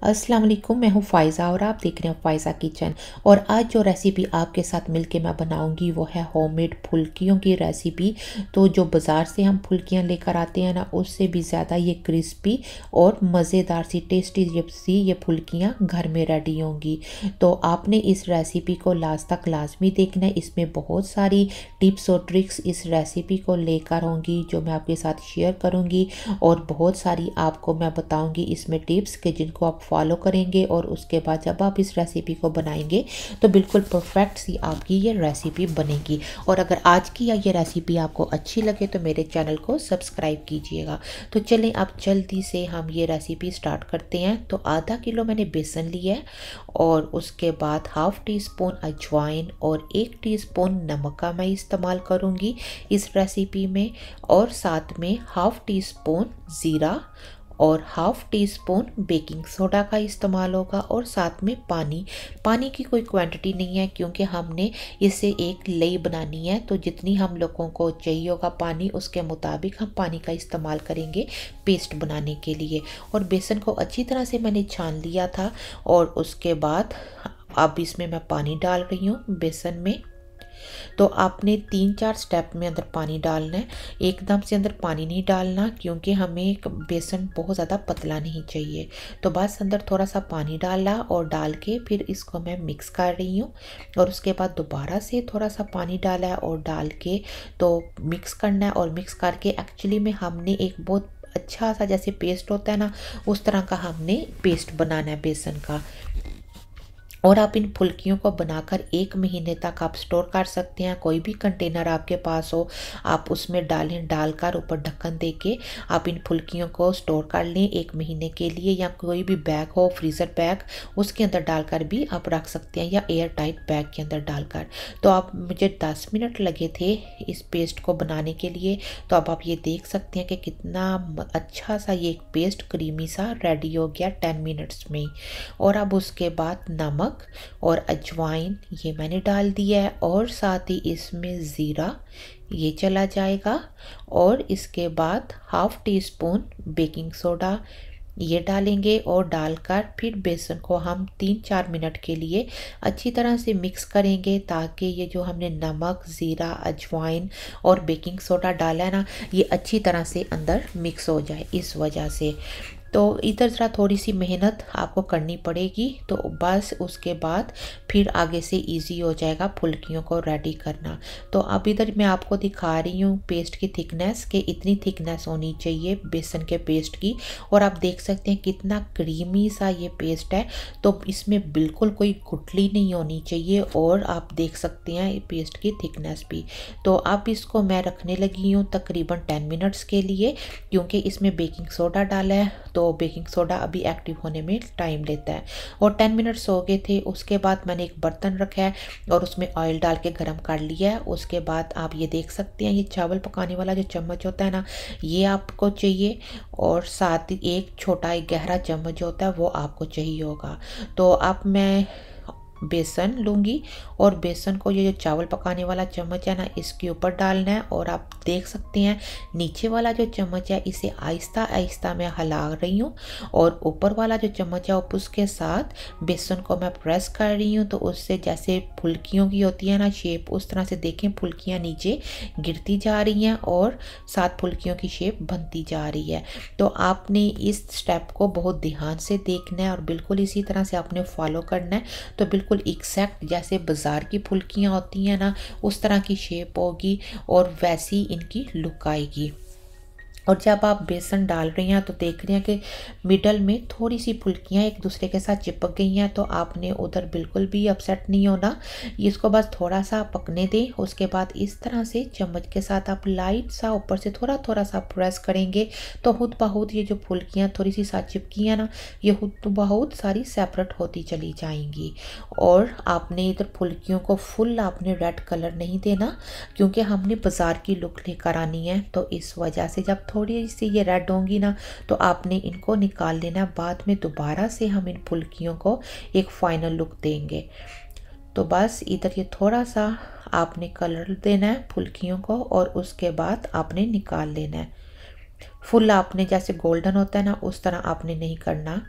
अस्सलाम वालेकुम, मैं हूँ फ़ायज़ा और आप देख रहे हैं फ़ायज़ा किचन। और आज जो रेसिपी आपके साथ मिलके मैं बनाऊंगी वो है होममेड फुल्कियों की रेसिपी। तो जो बाज़ार से हम फुल्कियाँ लेकर आते हैं ना, उससे भी ज़्यादा ये क्रिस्पी और मज़ेदार सी टेस्टी सी ये फुल्कियाँ घर में रेडी होंगी। तो आपने इस रेसिपी को लास्ट तक लाजमी देखना है। इसमें बहुत सारी टिप्स और ट्रिक्स इस रेसिपी को लेकर होंगी जो मैं आपके साथ शेयर करूँगी, और बहुत सारी आपको मैं बताऊँगी इसमें टिप्स के जिनको आप फॉलो करेंगे और उसके बाद जब आप इस रेसिपी को बनाएंगे तो बिल्कुल परफेक्ट सी आपकी ये रेसिपी बनेगी। और अगर आज की ये रेसिपी आपको अच्छी लगे तो मेरे चैनल को सब्सक्राइब कीजिएगा। तो चलें अब जल्दी से हम ये रेसिपी स्टार्ट करते हैं। तो आधा किलो मैंने बेसन लिया है और उसके बाद हाफ टी स्पून अजवाइन और 1 टीस्पून नमक का मैं इस्तेमाल करूँगी इस रेसिपी में, और साथ में हाफ टी स्पून ज़ीरा और half tea spoon baking soda का इस्तेमाल होगा, और साथ में पानी की कोई क्वांटिटी नहीं है क्योंकि हमने इसे एक लेई बनानी है। तो जितनी हम लोगों को चाहिए होगा पानी, उसके मुताबिक हम पानी का इस्तेमाल करेंगे पेस्ट बनाने के लिए। और बेसन को अच्छी तरह से मैंने छान लिया था और उसके बाद अब इसमें मैं पानी डाल रही हूँ बेसन में। तो आपने 3-4 स्टेप में अंदर पानी डालना है, एकदम से अंदर पानी नहीं डालना क्योंकि हमें बेसन बहुत ज़्यादा पतला नहीं चाहिए। तो बस अंदर थोड़ा सा पानी डाला और डाल के फिर इसको मैं मिक्स कर रही हूँ, और उसके बाद दोबारा से थोड़ा सा पानी डाला है और डाल के तो मिक्स करना है। और मिक्स करके एक्चुअली में हमने एक बहुत अच्छा सा जैसे पेस्ट होता है ना, उस तरह का हमने पेस्ट बनाना है बेसन का। और आप इन फुल्कियों को बनाकर 1 महीने तक आप स्टोर कर सकते हैं। कोई भी कंटेनर आपके पास हो आप उसमें डालकर ऊपर ढक्कन देके आप इन फुल्कियों को स्टोर कर लें 1 महीने के लिए, या कोई भी बैग हो फ्रीज़र बैग उसके अंदर डालकर भी आप रख सकते हैं, या एयर टाइट बैग के अंदर डालकर। तो आप मुझे 10 मिनट लगे थे इस पेस्ट को बनाने के लिए। तो अब आप ये देख सकते हैं कि कितना अच्छा सा ये पेस्ट क्रीमी सा रेडी हो गया 10 मिनट्स में। और अब उसके बाद नमक और अजवाइन ये मैंने डाल दिया है, और साथ ही इसमें ज़ीरा ये चला जाएगा, और इसके बाद half tea spoon baking soda ये डालेंगे, और डालकर फिर बेसन को हम 3-4 मिनट के लिए अच्छी तरह से मिक्स करेंगे ताकि ये जो हमने नमक ज़ीरा अजवाइन और बेकिंग सोडा डाला है ना, ये अच्छी तरह से अंदर मिक्स हो जाए। इस वजह से तो इधर ज़रा थोड़ी सी मेहनत आपको करनी पड़ेगी। तो बस उसके बाद फिर आगे से इजी हो जाएगा फुल्कियों को रेडी करना। तो अब इधर मैं आपको दिखा रही हूँ पेस्ट की थिकनेस, कि इतनी थिकनेस होनी चाहिए बेसन के पेस्ट की। और आप देख सकते हैं कितना क्रीमी सा ये पेस्ट है, तो इसमें बिल्कुल कोई गुठली नहीं होनी चाहिए। और आप देख सकते हैं पेस्ट की थिकनेस भी। तो अब इसको मैं रखने लगी हूँ तकरीबन 10 मिनट्स के लिए, क्योंकि इसमें बेकिंग सोडा डाला है तो बेकिंग सोडा अभी एक्टिव होने में टाइम लेता है। और 10 मिनट्स हो गए थे। उसके बाद मैंने एक बर्तन रखा है और उसमें ऑयल डाल के गर्म कर लिया है। उसके बाद आप ये देख सकते हैं ये चावल पकाने वाला जो चम्मच होता है ना, ये आपको चाहिए, और साथ ही एक छोटा एक गहरा चम्मच होता है वो आपको चाहिए होगा। तो अब मैं बेसन लूँगी और बेसन को ये जो चावल पकाने वाला चम्मच है ना इसके ऊपर डालना है। और आप देख सकते हैं नीचे वाला जो चम्मच है इसे आहिस्ता आहिस्ता मैं हिला रही हूँ, और ऊपर वाला जो चम्मच है उसके साथ बेसन को मैं प्रेस कर रही हूँ। तो उससे जैसे फुल्कियों की होती है ना शेप, उस तरह से देखें फुल्कियाँ नीचे गिरती जा रही हैं और साथ फुल्कियों की शेप बनती जा रही है। तो आपने इस स्टेप को बहुत ध्यान से देखना है और बिल्कुल इसी तरह से आपने फॉलो करना है। तो बिल्कुल एग्जैक्ट जैसे बाजार की फुल्कियाँ होती हैं ना, उस तरह की शेप होगी और वैसी इनकी लुक आएगी। और जब आप बेसन डाल रही हैं तो देख रहे हैं कि मिडल में थोड़ी सी फुल्कियाँ एक दूसरे के साथ चिपक गई हैं। तो आपने उधर बिल्कुल भी अपसेट नहीं होना, इसको बस थोड़ा सा पकने दें। उसके बाद इस तरह से चम्मच के साथ आप लाइट सा ऊपर से थोड़ा थोड़ा सा प्रेस करेंगे तो खुद बहुत ये जो फुल्कियाँ थोड़ी सी साथ चिपकी हैं ना, ये खुद बहुत सारी सेपरेट होती चली जाएंगी। और आपने इधर फुल्कियों को फुल आपने रेड कलर नहीं देना क्योंकि हमने बाजार की लुक लेकर आनी है। तो इस वजह से जब थोड़ी सी ये रेड होंगी ना तो आपने इनको निकाल लेना। बाद में दोबारा से हम इन फुल्कियों को एक फाइनल लुक देंगे। तो बस इधर ये थोड़ा सा आपने कलर देना है फुल्कियों को, और उसके बाद आपने निकाल लेना है। फुल आपने जैसे गोल्डन होता है ना उस तरह आपने नहीं करना।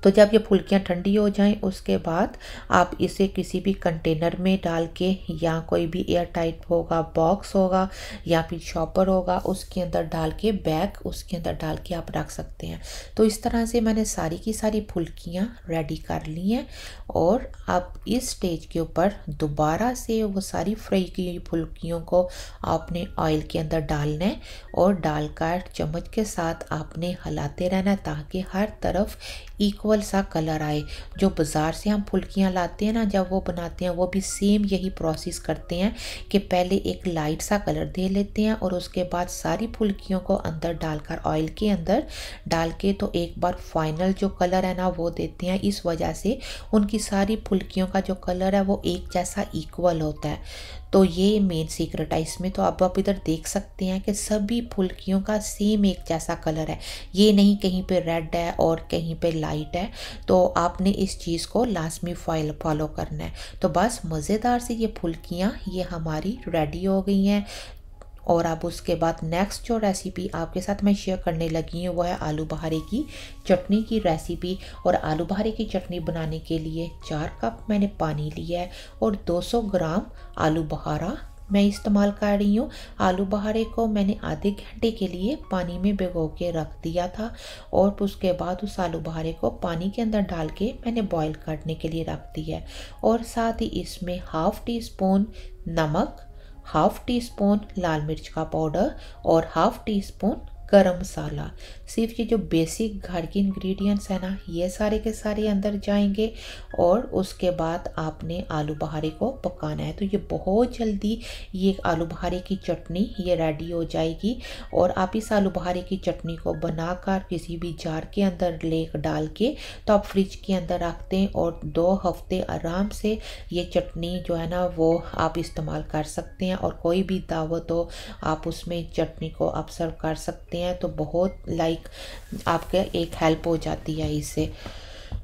तो जब ये फुल्कियाँ ठंडी हो जाएं उसके बाद आप इसे किसी भी कंटेनर में डाल के, या कोई भी एयर टाइट होगा बॉक्स होगा या फिर शॉपर होगा, उसके अंदर डाल के बैग उसके अंदर डाल के आप रख सकते हैं। तो इस तरह से मैंने सारी की सारी फुल्कियाँ रेडी कर ली हैं। और अब इस स्टेज के ऊपर दोबारा से वो सारी फ्राई की फुल्कियों को आपने ऑयल के अंदर डालना है और डालकर चम्मच के साथ आपने हिलाते रहना ताकि हर तरफ इक्वल सा कलर आए। जो बाज़ार से हम फुल्कियाँ लाते हैं ना, जब वो बनाते हैं वो भी सेम यही प्रोसेस करते हैं कि पहले एक लाइट सा कलर दे लेते हैं और उसके बाद सारी फुल्कियों को अंदर डालकर ऑयल के अंदर डाल के तो एक बार फाइनल जो कलर है ना वो देते हैं। इस वजह से उनकी सारी फुल्कियों का जो कलर है वो एक जैसा इक्वल होता है। तो ये मेन सीक्रेट है इसमें। तो आप इधर देख सकते हैं कि सभी फुल्कियों का सेम एक जैसा कलर है, ये नहीं कहीं पे रेड है और कहीं पे लाइट है। तो आपने इस चीज़ को लाजमी फॉलो करना है। तो बस मज़ेदार से ये फुल्कियाँ ये हमारी रेडी हो गई हैं। और अब उसके बाद नेक्स्ट जो रेसिपी आपके साथ मैं शेयर करने लगी हूँ वो है आलू बहारे की चटनी की रेसिपी। और आलू बहारे की चटनी बनाने के लिए 4 कप मैंने पानी लिया है और 200 ग्राम आलू बहारा मैं इस्तेमाल कर रही हूँ। आलू बहारे को मैंने आधे घंटे के लिए पानी में भिगो के रख दिया था और उसके बाद उस आलू बहारे को पानी के अंदर डाल के मैंने बॉईल करने के लिए रख दिया है। और साथ ही इसमें हाफ़ टी स्पून नमक, हाफ़ टी स्पून लाल मिर्च का पाउडर और हाफ़ टी स्पून गरम मसाला, सिर्फ ये जो बेसिक घर के इंग्रेडिएंट्स हैं ना ये सारे के सारे अंदर जाएंगे। और उसके बाद आपने आलू बहारे को पकाना है। तो ये बहुत जल्दी ये आलू बहारे की चटनी ये रेडी हो जाएगी। और आप इस आलू बहारे की चटनी को बनाकर किसी भी जार के अंदर डाल के तो आप फ्रिज के अंदर रखते हैं और 2 हफ्ते आराम से ये चटनी जो है ना वो आप इस्तेमाल कर सकते हैं। और कोई भी दावत हो आप उसमें चटनी को आप सर्व कर सकते हैं। तो बहुत आपके एक हेल्प हो जाती है इससे।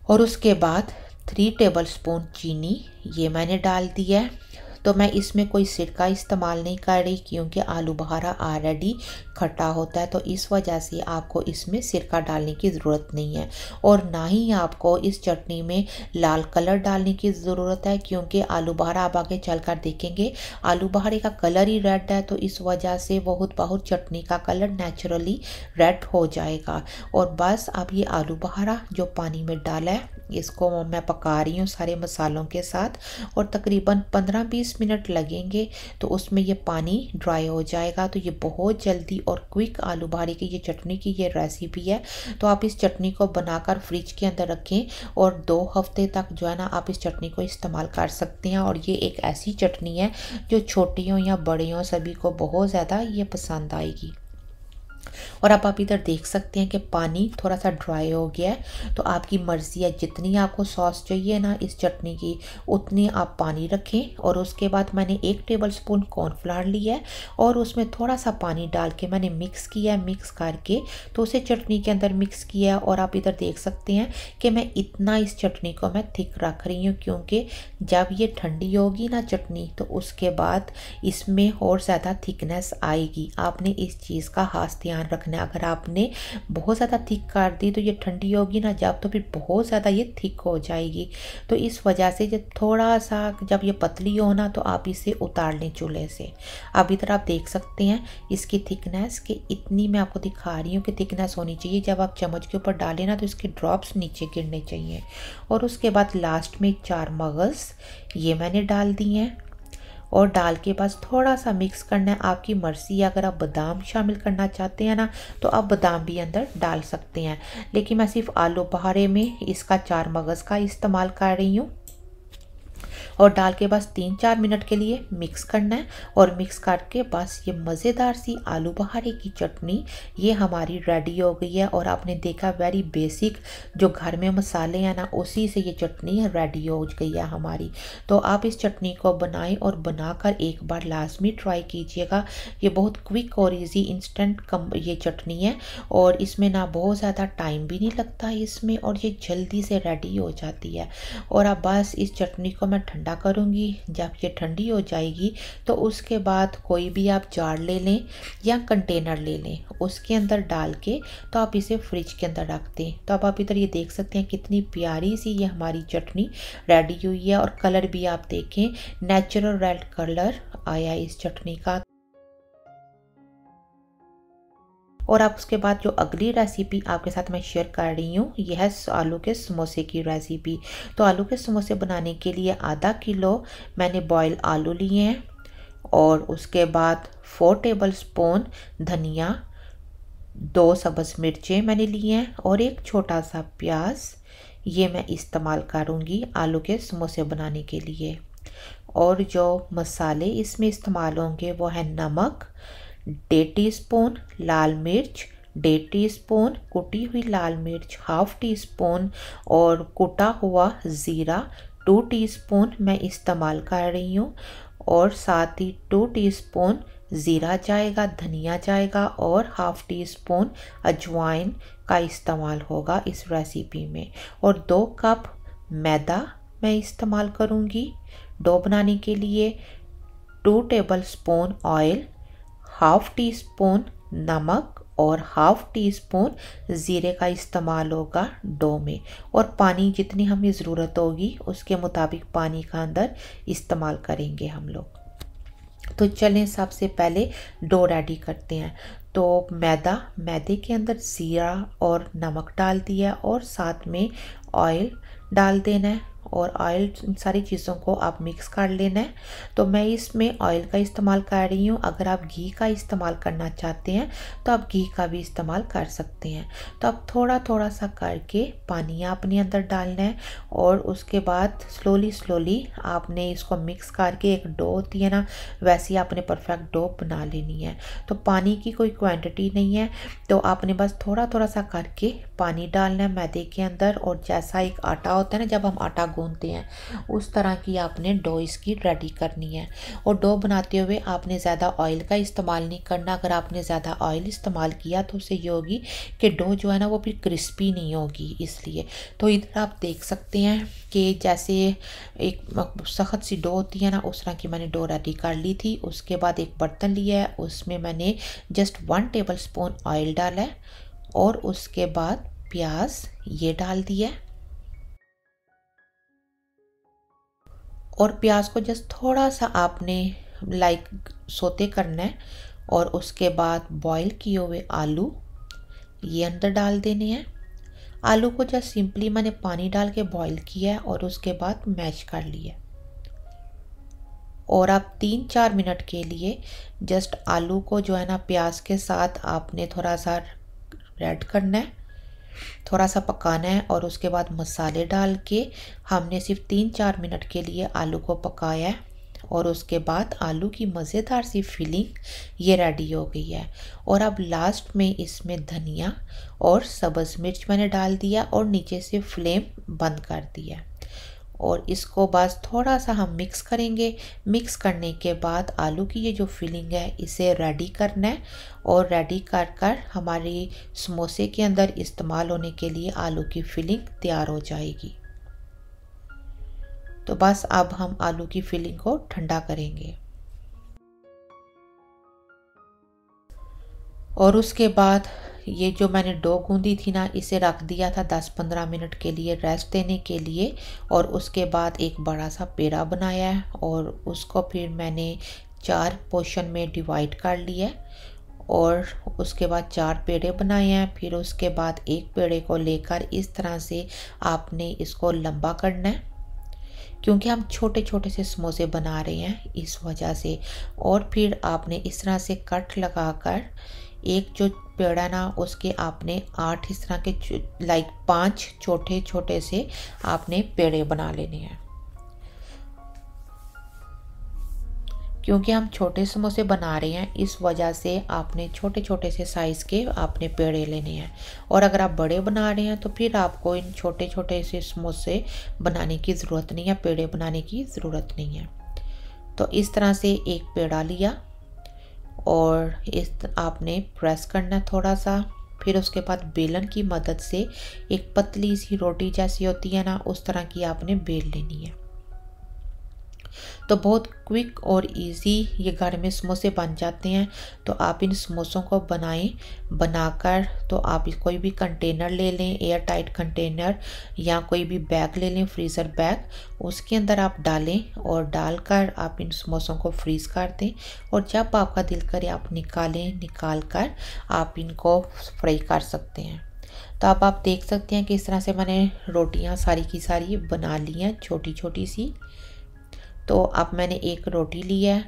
और उसके बाद 3 टेबलस्पून चीनी ये मैंने डाल दिया है। तो मैं इसमें कोई सिरका इस्तेमाल नहीं कर रही क्योंकि आलू बहारा ऑलरेडी खट्टा होता है। तो इस वजह से आपको इसमें सिरका डालने की ज़रूरत नहीं है। और ना ही आपको इस चटनी में लाल कलर डालने की ज़रूरत है क्योंकि आलू बहारा आप आगे चलकर देखेंगे आलू बहारे का कलर ही रेड है। तो इस वजह से बहुत चटनी का कलर नेचुरली रेड हो जाएगा। और बस अब ये आलू बहारा जो पानी में डाला है इसको मैं पका रही हूँ सारे मसालों के साथ और तकरीबन 15-20 मिनट लगेंगे तो उसमें ये पानी ड्राई हो जाएगा। तो ये बहुत जल्दी और क्विक आलू बहारे की ये चटनी की ये रेसिपी है। तो आप इस चटनी को बनाकर फ्रिज के अंदर रखें और 2 हफ्ते तक जो है ना आप इस चटनी को इस्तेमाल कर सकते हैं। और ये एक ऐसी चटनी है जो छोटी हो या बड़े हो सभी को बहुत ज़्यादा ये पसंद आएगी। और अब आप इधर देख सकते हैं कि पानी थोड़ा सा ड्राई हो गया है। तो आपकी मर्ज़ी है जितनी आपको सॉस चाहिए ना इस चटनी की उतनी आप पानी रखें। और उसके बाद मैंने 1 टेबलस्पून कॉर्नफ्लावर लिया है और उसमें थोड़ा सा पानी डाल के मैंने मिक्स किया है। मिक्स करके तो उसे चटनी के अंदर मिक्स किया है। और आप इधर देख सकते हैं कि मैं इतना इस चटनी को मैं थिक रख रही हूँ क्योंकि जब ये ठंडी होगी ना चटनी तो उसके बाद इसमें और ज़्यादा थिकनेस आएगी। आपने इस चीज़ का खास ध्यान रखना है। अगर आपने बहुत ज़्यादा थिक कर दी तो ये ठंडी होगी ना जब तो फिर बहुत ज़्यादा ये थिक हो जाएगी। तो इस वजह से जब थोड़ा सा जब ये पतली हो ना तो आप इसे उतार लें चूल्हे से। अब इधर आप देख सकते हैं इसकी थिकनेस कि इतनी मैं आपको दिखा रही हूँ कि थिकनेस होनी चाहिए। जब आप चम्मच के ऊपर डालें ना तो इसके ड्रॉप्स नीचे गिरने चाहिए। और उसके बाद लास्ट में 4 मगज़ ये मैंने डाल दिए हैं और डाल के बस थोड़ा सा मिक्स करना है। आपकी मर्ज़ी है, अगर आप बादाम शामिल करना चाहते हैं ना तो आप बादाम भी अंदर डाल सकते हैं। लेकिन मैं सिर्फ आलू बहारे में इसका 4 मगज़ का इस्तेमाल कर रही हूँ। और डाल के बस 3-4 मिनट के लिए मिक्स करना है। और मिक्स करके बस ये मज़ेदार सी आलू बहारे की चटनी ये हमारी रेडी हो गई है। और आपने देखा वेरी बेसिक जो घर में मसाले हैं ना उसी से ये चटनी रेडी हो गई है हमारी। तो आप इस चटनी को बनाएं और बनाकर एक बार लाजमी ट्राई कीजिएगा। ये बहुत क्विक और इजी इंस्टेंट ये चटनी है और इसमें ना बहुत ज़्यादा टाइम भी नहीं लगता इसमें और ये जल्दी से रेडी हो जाती है। और अब बस इस चटनी को मैं ठंडा ठंडा करूँगी। जब ये ठंडी हो जाएगी तो उसके बाद कोई भी आप जार ले लें या कंटेनर ले लें, उसके अंदर डाल के तो आप इसे फ्रिज के अंदर रख दें। तो अब आप इधर ये देख सकते हैं कितनी प्यारी सी ये हमारी चटनी रेडी हुई है, और कलर भी आप देखें नेचुरल रेड कलर आया है इस चटनी का। और अब उसके बाद जो अगली रेसिपी आपके साथ मैं शेयर कर रही हूँ, यह है आलू के समोसे की रेसिपी। तो आलू के समोसे बनाने के लिए आधा किलो मैंने बॉयल आलू लिए हैं, और उसके बाद 4 टेबलस्पून धनिया, 2 सब्ज़ मिर्चें मैंने लिए हैं, और एक छोटा सा प्याज ये मैं इस्तेमाल करूँगी आलू के समोसे बनाने के लिए। और जो मसाले इसमें इस्तेमाल होंगे वो है नमक 1.5 टीस्पून, लाल मिर्च 1.5 टीस्पून, कुटी हुई लाल मिर्च 1/2 टीस्पून, और कुटा हुआ ज़ीरा 2 टीस्पून मैं इस्तेमाल कर रही हूँ। और साथ ही 2 टीस्पून ज़ीरा जाएगा, धनिया जाएगा, और 1/2 टीस्पून अजवाइन का इस्तेमाल होगा इस रेसिपी में। और 2 कप मैदा मैं इस्तेमाल करूँगी डो बनाने के लिए। 2 टेबलस्पून ऑयल, 1/2 टीस्पून नमक, और 1/2 टीस्पून ज़ीरे का इस्तेमाल होगा डो में। और पानी जितनी हमें ज़रूरत होगी उसके मुताबिक पानी का अंदर इस्तेमाल करेंगे हम लोग। तो चलें सबसे पहले डो रेडी करते हैं। तो मैदे के अंदर ज़ीरा और नमक डाल दिया, और साथ में ऑयल डाल देना है, और ऑयल सारी चीज़ों को आप मिक्स कर लेना है। तो मैं इसमें ऑयल का इस्तेमाल कर रही हूँ। अगर आप घी का इस्तेमाल करना चाहते हैं तो आप घी का भी इस्तेमाल कर सकते हैं। तो आप थोड़ा थोड़ा सा करके पानी आपने अंदर डालना है, और उसके बाद स्लोली आपने इसको मिक्स करके एक डो होती है ना, वैसे आपने परफेक्ट डो बना लेनी है। तो पानी की कोई क्वांटिटी नहीं है, तो आपने बस थोड़ा थोड़ा सा करके पानी डालना है मैदे के अंदर। और जैसा एक आटा होता है ना, जब हम आटा गूंथते हैं उस तरह की आपने डो इसकी रेडी करनी है। और डो बनाते हुए आपने ज़्यादा ऑयल का इस्तेमाल नहीं करना। अगर आपने ज़्यादा ऑयल इस्तेमाल किया तो उससे ये होगी कि डो जो है ना वो फिर क्रिस्पी नहीं होगी, इसलिए। तो इधर आप देख सकते हैं कि जैसे एक सख्त सी डो होती है ना, उस तरह की मैंने डो रेडी कर ली थी। उसके बाद एक बर्तन लिया है, उसमें मैंने जस्ट 1 टेबलस्पून ऑयल डाला है, और उसके बाद प्याज ये डाल दिया, और प्याज को जस्ट थोड़ा सा आपने सोते करना है। और उसके बाद बॉईल किए हुए आलू ये अंदर डाल देने हैं। आलू को जस्ट सिंपली मैंने पानी डाल के बॉईल किया है, और उसके बाद मैश कर लिया। और आप 3-4 मिनट के लिए जस्ट आलू को जो है ना प्याज के साथ आपने थोड़ा सा रेड करना है, थोड़ा सा पकाना है। और उसके बाद मसाले डाल के हमने सिर्फ 3-4 मिनट के लिए आलू को पकाया है, और उसके बाद आलू की मज़ेदार सी फिलिंग ये रेडी हो गई है। और अब लास्ट में इसमें धनिया और सब्ज़ मिर्च मैंने डाल दिया, और नीचे से फ्लेम बंद कर दिया। और इसको बस थोड़ा सा हम मिक्स करेंगे। मिक्स करने के बाद आलू की ये जो फिलिंग है इसे रेडी करना है, और रेडी कर कर हमारी समोसे के अंदर इस्तेमाल होने के लिए आलू की फिलिंग तैयार हो जाएगी। तो बस अब हम आलू की फिलिंग को ठंडा करेंगे, और उसके बाद ये जो मैंने डो गूंदी थी ना, इसे रख दिया था 10-15 मिनट के लिए रेस्ट देने के लिए। और उसके बाद एक बड़ा सा पेड़ा बनाया है, और उसको फिर मैंने 4 पोर्शन में डिवाइड कर लिया, और उसके बाद 4 पेड़े बनाए हैं। फिर उसके बाद एक पेड़े को लेकर इस तरह से आपने इसको लंबा करना है, क्योंकि हम छोटे छोटे से समोसे बना रहे हैं इस वजह से। और फिर आपने इस तरह से कट लगाकर एक जो पेड़ा ना, उसके आपने 8 इस तरह के 5 छोटे छोटे से आपने पेड़े बना लेने हैं। क्योंकि हम छोटे समोसे बना रहे हैं इस वजह से आपने छोटे छोटे से साइज़ के आपने पेड़े लेने हैं। और अगर आप बड़े बना रहे हैं तो फिर आपको इन छोटे छोटे से समोसे बनाने की ज़रूरत नहीं है, पेड़े बनाने की ज़रूरत नहीं है। तो इस तरह से एक पेड़ा लिया, और इस आपने प्रेस करना थोड़ा सा। फिर उसके बाद बेलन की मदद से एक पतली सी रोटी जैसी होती है ना, उस तरह की आपने बेल लेनी है। तो बहुत क्विक और इजी ये घर में समोसे बन जाते हैं। तो आप इन समोसों को बनाएं। बनाकर तो आप कोई भी कंटेनर ले लें, एयर टाइट कंटेनर, या कोई भी बैग ले लें, फ्रीज़र बैग, उसके अंदर आप डालें और डालकर आप इन समोसों को फ्रीज़ कर दें। और जब आपका दिल करे आप निकाल कर आप इनको फ्राई कर सकते हैं। तो अब आप देख सकते हैं कि इस तरह से मैंने रोटियां सारी की सारी बना ली हैं, छोटी छोटी सी। तो अब मैंने एक रोटी ली है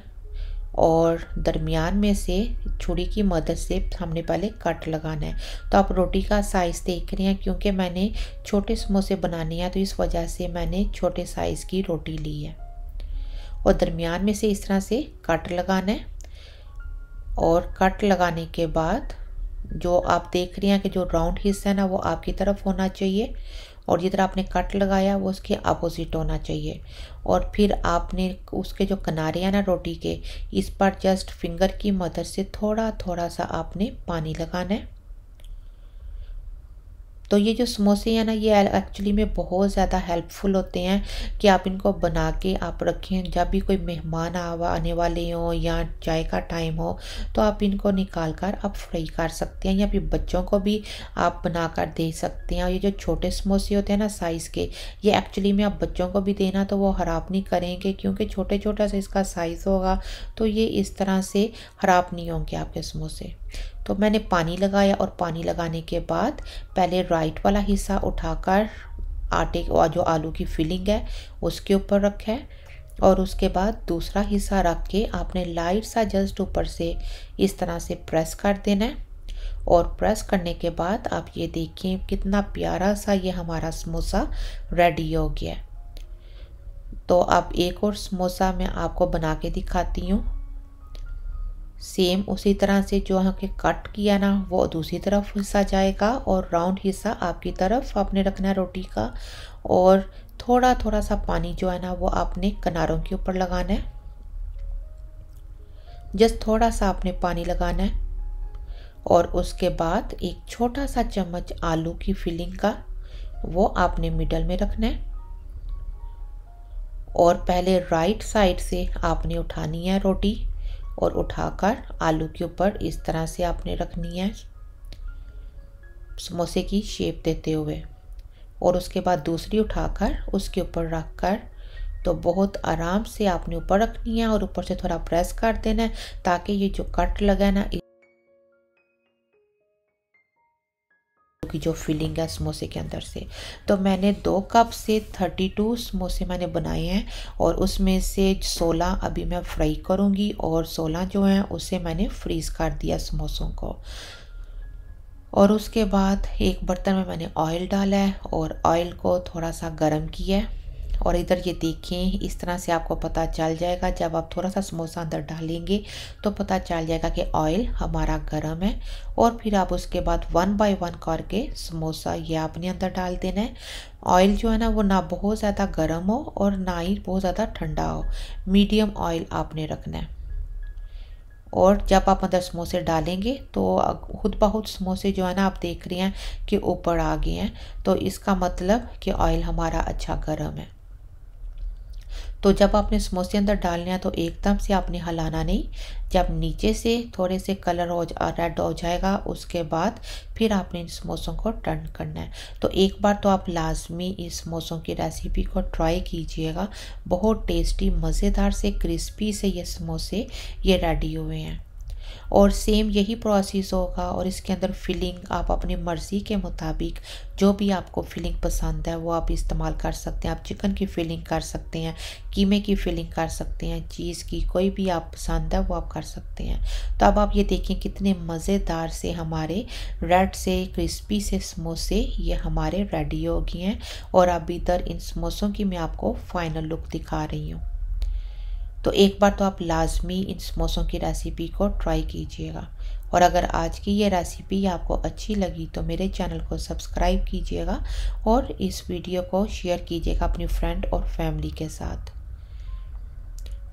और दरमियान में से छुरी की मदद से हमने पहले कट लगाना है। तो आप रोटी का साइज़ देख रहे हैं, क्योंकि मैंने छोटे समोसे बनाने हैं तो इस वजह से मैंने छोटे साइज़ की रोटी ली है। और दरमियान में से इस तरह से कट लगाना है। और कट लगाने के बाद जो आप देख रहे हैं कि जो राउंड हिस्सा है ना वो आपकी तरफ होना चाहिए, और जिधर आपने कट लगाया वो उसके अपोजिट होना चाहिए। और फिर आपने उसके जो किनारे हैं ना रोटी के, इस पर जस्ट फिंगर की मदद से थोड़ा थोड़ा सा आपने पानी लगाना है। तो ये जो समोसे हैं ना ये एक्चुअली में बहुत ज़्यादा हेल्पफुल होते हैं कि आप इनको बना के आप रखें। जब भी कोई मेहमान आने वाले हों या चाय का टाइम हो तो आप इनको निकाल कर आप फ्राई कर सकते हैं, या फिर बच्चों को भी आप बना कर दे सकते हैं। और ये जो छोटे समोसे होते हैं ना साइज़ के, ये एक्चुअली में आप बच्चों को भी देना तो वो ख़राब नहीं करेंगे, क्योंकि छोटे छोटा सा इसका साइज़ होगा। तो ये इस तरह से ख़राब नहीं होंगे आपके समोसे। तो मैंने पानी लगाया और पानी लगाने के बाद पहले राइट वाला हिस्सा उठाकर आटे और जो आलू की फिलिंग है उसके ऊपर रखा है, और उसके बाद दूसरा हिस्सा रख के आपने लाइट सा जस्ट ऊपर से इस तरह से प्रेस कर देना है। और प्रेस करने के बाद आप ये देखिए कितना प्यारा सा ये हमारा समोसा रेडी हो गया है। तो अब एक और समोसा मैं आपको बना के दिखाती हूँ। सेम उसी तरह से जो हमने कट किया ना वो दूसरी तरफ हिस्सा जाएगा, और राउंड हिस्सा आपकी तरफ आपने रखना है रोटी का। और थोड़ा थोड़ा सा पानी जो है ना वो आपने किनारों के ऊपर लगाना है। जस्ट थोड़ा सा आपने पानी लगाना है। और उसके बाद एक छोटा सा चम्मच आलू की फिलिंग का वो आपने मिडल में रखना है। और पहले राइट साइड से आपने उठानी है रोटी, और उठाकर आलू के ऊपर इस तरह से आपने रखनी है समोसे की शेप देते हुए। और उसके बाद दूसरी उठाकर उसके ऊपर रखकर तो बहुत आराम से आपने ऊपर रखनी है, और ऊपर से थोड़ा प्रेस कर देना है ताकि ये जो कट लगा है ना की जो फिलिंग है समोसे के अंदर से। तो मैंने 2 कप से 32 समोसे मैंने बनाए हैं, और उसमें से 16 अभी मैं फ्राई करूंगी, और 16 जो हैं उसे मैंने फ्रीज कर दिया समोसों को। और उसके बाद एक बर्तन में मैंने ऑयल डाला है और ऑयल को थोड़ा सा गर्म किया है। और इधर ये देखें इस तरह से आपको पता चल जाएगा, जब आप थोड़ा सा समोसा अंदर डालेंगे तो पता चल जाएगा कि ऑयल हमारा गर्म है। और फिर आप उसके बाद 1 बाय 1 करके समोसा ये आपने अंदर डाल देना है। ऑयल जो है ना वो ना बहुत ज़्यादा गर्म हो और ना ही बहुत ज़्यादा ठंडा हो, मीडियम ऑयल आपने रखना है। और जब आप अंदर समोसे डालेंगे तो खुद ब खुद समोसे जो है ना आप देख रहे हैं कि ऊपर आ गए हैं, तो इसका मतलब कि ऑयल हमारा अच्छा गर्म है। तो जब आपने समोसे अंदर डालने हैं तो एकदम से आपने हिलाना नहीं। जब नीचे से थोड़े से कलर रेड हो जाएगा उसके बाद फिर आपने इन समोसों को टर्न करना है। तो एक बार तो आप लाजमी इस समोसों की रेसिपी को ट्राई कीजिएगा। बहुत टेस्टी मज़ेदार से क्रिस्पी से ये समोसे ये रेडी हुए हैं। और सेम यही प्रोसेस होगा, और इसके अंदर फिलिंग आप अपनी मर्ज़ी के मुताबिक जो भी आपको फिलिंग पसंद है वो आप इस्तेमाल कर सकते हैं। आप चिकन की फिलिंग कर सकते हैं, कीमे की फिलिंग कर सकते हैं, चीज़ की कोई भी आप पसंद है वो आप कर सकते हैं। तो अब आप ये देखें कितने मज़ेदार से हमारे रेड से क्रिस्पी से समोसे ये हमारे रेडी हो गए हैं। और अब इधर इन समोसों की मैं आपको फाइनल लुक दिखा रही हूँ। तो एक बार तो आप लाजमी इन समोसों की रेसिपी को ट्राई कीजिएगा। और अगर आज की ये रेसिपी आपको अच्छी लगी तो मेरे चैनल को सब्सक्राइब कीजिएगा, और इस वीडियो को शेयर कीजिएगा अपनी फ्रेंड और फैमिली के साथ।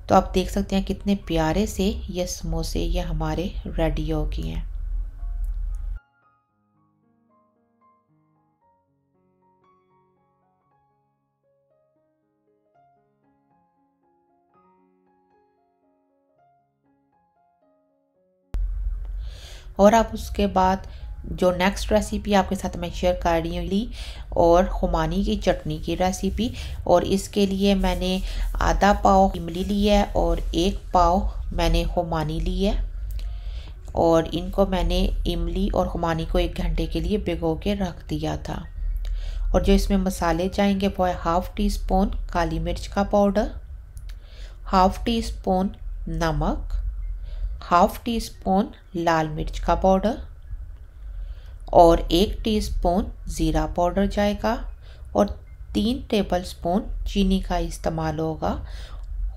तो आप देख सकते हैं कितने प्यारे से ये समोसे ये हमारे रेडी हो गए हैं। और अब उसके बाद जो नेक्स्ट रेसिपी आपके साथ मैं शेयर कर रही हूँ और खुमानी की चटनी की रेसिपी। और इसके लिए मैंने आधा पाव इमली ली है और 1 पाव मैंने खुमानी ली है और इनको मैंने इमली और खुमानी को 1 घंटे के लिए भिगो के रख दिया था। और जो इसमें मसाले जाएंगे वो है 1/2 टीस्पून काली मिर्च का पाउडर, 1/2 टीस्पून नमक, 1/2 टीस्पून लाल मिर्च का पाउडर और 1 टीस्पून ज़ीरा पाउडर जाएगा और 3 टेबलस्पून चीनी का इस्तेमाल होगा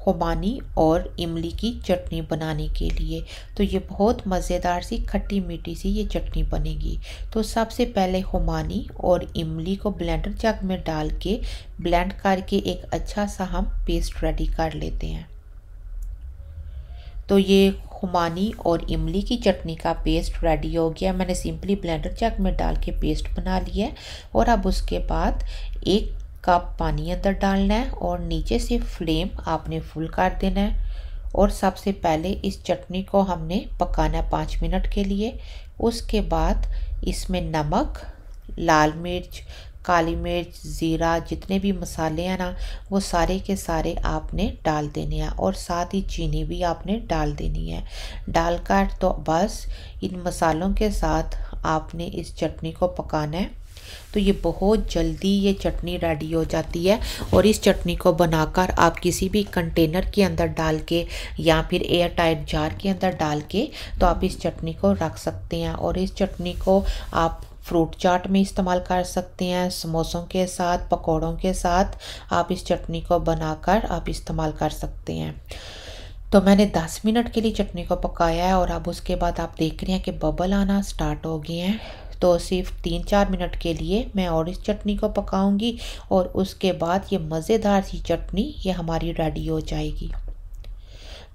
खुमानी और इमली की चटनी बनाने के लिए। तो ये बहुत मज़ेदार सी खट्टी मीठी सी ये चटनी बनेगी। तो सबसे पहले खुमानी और इमली को ब्लेंडर जग में डाल के ब्लेंड करके एक अच्छा सा हम पेस्ट रेडी कर लेते हैं। तो ये खुमानी और इमली की चटनी का पेस्ट रेडी हो गया। मैंने सिंपली ब्लेंडर जग में डाल के पेस्ट बना लिया है। और अब उसके बाद 1 कप पानी अंदर डालना है और नीचे से फ्लेम आपने फुल कर देना है। और सबसे पहले इस चटनी को हमने पकाना है 5 मिनट के लिए। उसके बाद इसमें नमक, लाल मिर्च, काली मिर्च, ज़ीरा, जितने भी मसाले हैं ना वो सारे के सारे आपने डाल देने हैं और साथ ही चीनी भी आपने डाल देनी है। डालकर तो बस इन मसालों के साथ आपने इस चटनी को पकाना है। तो ये बहुत जल्दी ये चटनी रेडी हो जाती है। और इस चटनी को बनाकर आप किसी भी कंटेनर के अंदर डाल के या फिर एयर टाइट जार के अंदर डाल के तो आप इस चटनी को रख सकते हैं। और इस चटनी को आप फ्रूट चाट में इस्तेमाल कर सकते हैं, समोसों के साथ, पकौड़ों के साथ आप इस चटनी को बनाकर आप इस्तेमाल कर सकते हैं। तो मैंने 10 मिनट के लिए चटनी को पकाया है और अब उसके बाद आप देख रहे हैं कि बबल आना स्टार्ट हो गए हैं। तो सिर्फ 3-4 मिनट के लिए मैं और इस चटनी को पकाऊंगी और उसके बाद ये मज़ेदार सी चटनी ये हमारी रेडी हो जाएगी।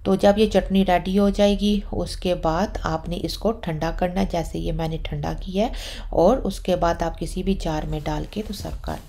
तो जब ये चटनी रेडी हो जाएगी उसके बाद आपने इसको ठंडा करना है, जैसे ये मैंने ठंडा किया है। और उसके बाद आप किसी भी जार में डाल के तो सर्व कर